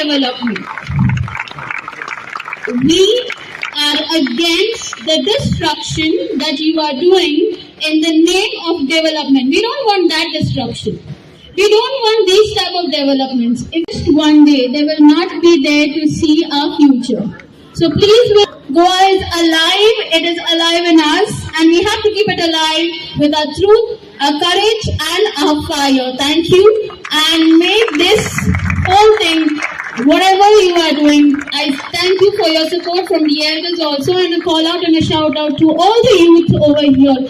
development. We are against the destruction that you are doing in the name of development. We don't want that destruction. We don't want these type of developments. If just one day they will not be there to see our future. So please, Goa is alive. It is alive in us, and we have to keep it alive with our truth, our courage, and our fire. Thank you, and make this whole thing, whatever you are doing, I thank you for your support from the elders also, and a call out and a shout out to all the youth over here.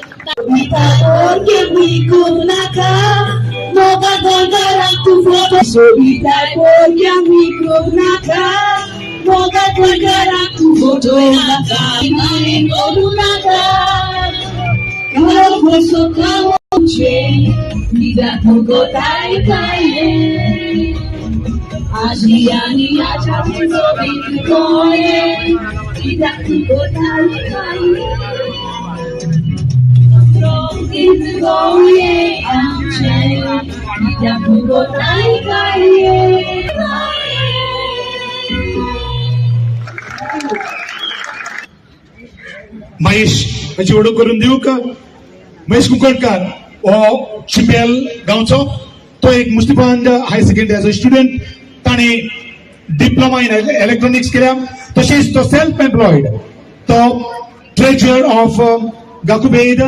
Ajiani acha hizo vitu koye, itakukotali kaye. Kitu koye amche, itakukotali kaye. Mahesh हाची वडो करून दिवू का? महेश कुंकणकार हो चिपेल गांवचो. तो एक मुस्तिफांद हाय secondary as a student ताणे diploma in electronics केल्या. तशेंच तो सेल्फ एम्प्लॉयड. तो ट्रेजर ऑफ गाकुबेद.